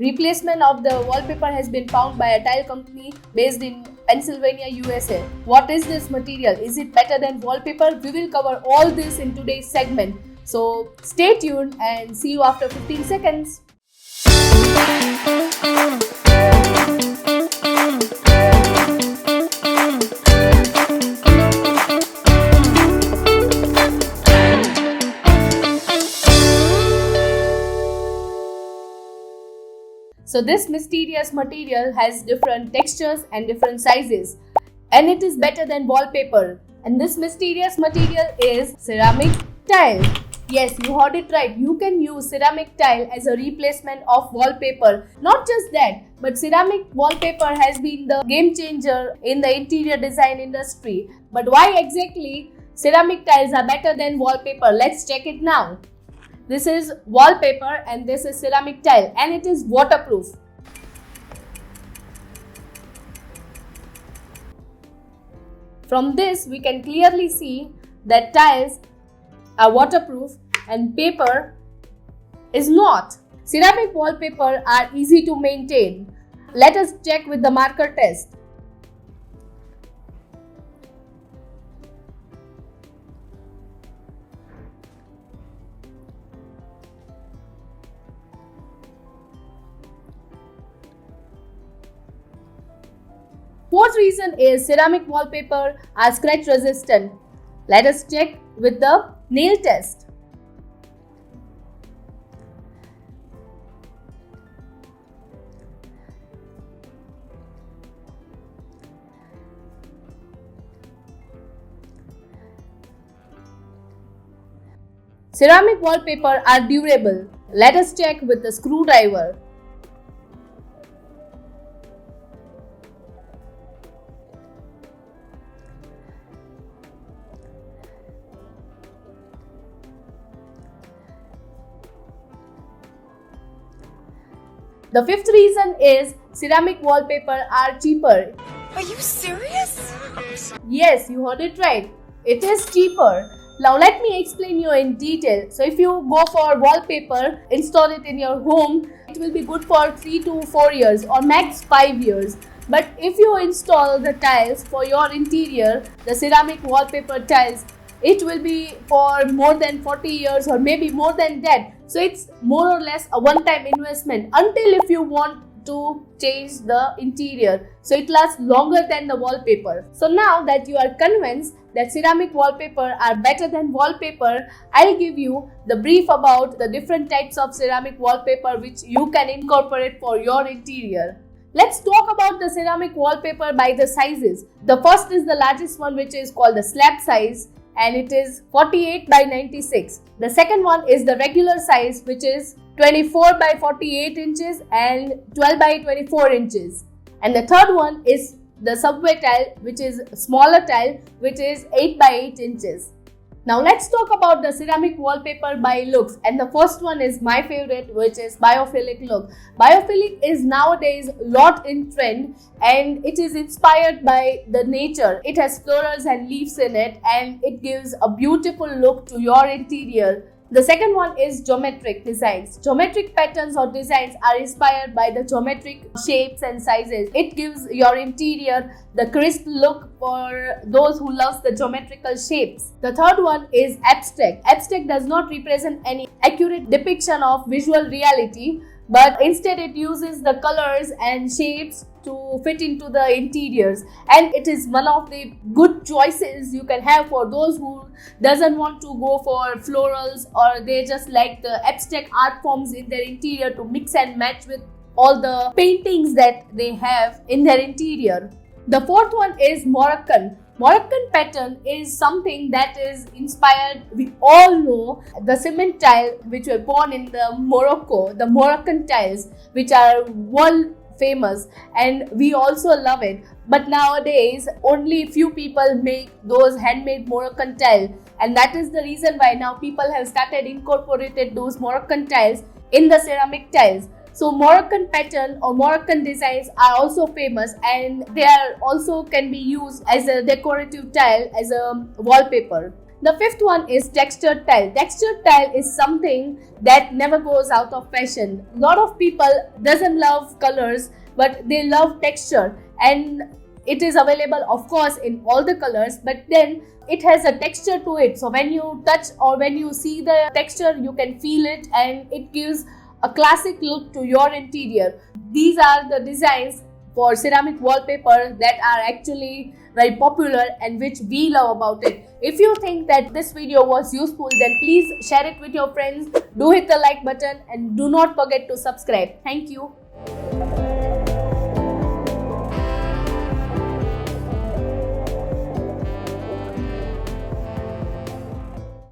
Replacement of the wallpaper has been found by a tile company based in Pennsylvania, USA. What is this material? Is it better than wallpaper? We will cover all this in today's segment. So stay tuned and see you after 15 seconds. So this mysterious material has different textures and different sizes, and it is better than wallpaper. And this mysterious material is ceramic tile. Yes, you heard it right. You can use ceramic tile as a replacement of wallpaper. Not just that, but ceramic wallpaper has been the game changer in the interior design industry. But why exactly ceramic tiles are better than wallpaper? Let's check it now. This is wallpaper and this is ceramic tile, and it is waterproof. From this we can clearly see that tiles are waterproof and paper is not. Ceramic wallpaper are easy to maintain. Let us check with the marker test. Fourth reason is ceramic wallpaper are scratch resistant. Let us check with the nail test. Ceramic wallpaper are durable. Let us check with the screwdriver. The fifth reason is ceramic wallpaper are cheaper. Are you serious? Yes, you heard it right. It is cheaper. Now let me explain you in detail. So if you go for wallpaper, install it in your home, it will be good for 3 to 4 years or max 5 years. But if you install the tiles for your interior, the ceramic wallpaper tiles, it will be for more than 40 years or maybe more than that. So it's more or less a one-time investment until if you want to change the interior. So it lasts longer than the wallpaper. So now that you are convinced that ceramic wallpaper are better than wallpaper, I'll give you the brief about the different types of ceramic wallpaper which you can incorporate for your interior. Let's talk about the ceramic wallpaper by the sizes. The first is the largest one, which is called the slab size, and it is 48 by 96. The second one is the regular size, which is 24 by 48 inches and 12 by 24 inches. And the third one is the subway tile, which is smaller tile, which is 8 by 8 inches. Now let's talk about the ceramic wallpaper by looks, and the first one is my favorite, which is Biophilic look. Biophilic is nowadays lot in trend and it is inspired by the nature. It has flowers and leaves in it and it gives a beautiful look to your interior. The second one is geometric designs. Geometric patterns or designs are inspired by the geometric shapes and sizes. It gives your interior the crisp look for those who love the geometrical shapes. The third one is abstract. Abstract does not represent any accurate depiction of visual reality, but instead it uses the colors and shapes to fit into the interiors, and it is one of the good choices you can have for those who doesn't want to go for florals, or they just like the abstract art forms in their interior to mix and match with all the paintings that they have in their interior. The fourth one is Moroccan. Moroccan pattern is something that is inspired, we all know, the cement tile which were born in the Morocco, the Moroccan tiles which are world famous, and we also love it. But nowadays only few people make those handmade Moroccan tile, and that is the reason why now people have started incorporated those Moroccan tiles in the ceramic tiles. So Moroccan pattern or Moroccan designs are also famous, and they are also can be used as a decorative tile, as a wallpaper. The fifth one is textured tile. Textured tile is something that never goes out of fashion. A lot of people doesn't love colors, but they love texture, and it is available of course in all the colors, but then it has a texture to it. So when you touch or when you see the texture, you can feel it, and it gives a classic look to your interior. These are the designs for ceramic wallpaper that are actually very popular and which we love about it. If you think that this video was useful, then please share it with your friends. Do hit the like button and do not forget to subscribe. Thank you.